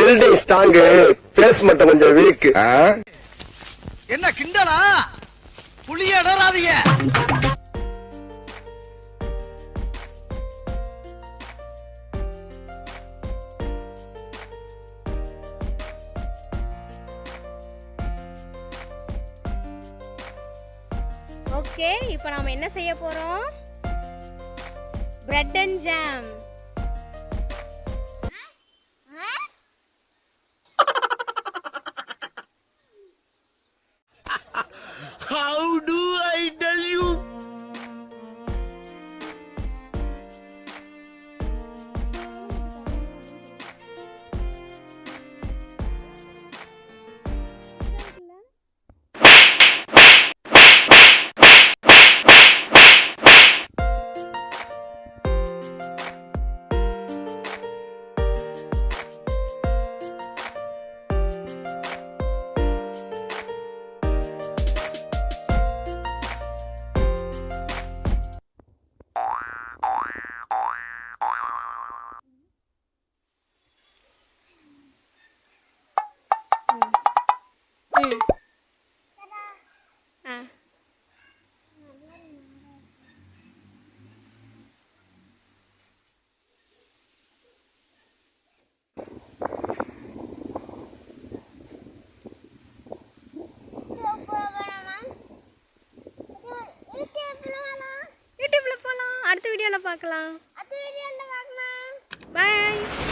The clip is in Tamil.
பில்டிங் ஸ்ட்ராங், பேஸ் மட்டும் கொஞ்சம் வீக். என்ன கிண்டலா? புளிய இடறாதீங்க. ஓகே, இப்போ நாம என்ன செய்ய போறோம்? Bread and jam. How do I tell you? யூடியூப்ல போலாம். அடுத்த வீடியோல பார்க்கலாம். Bye.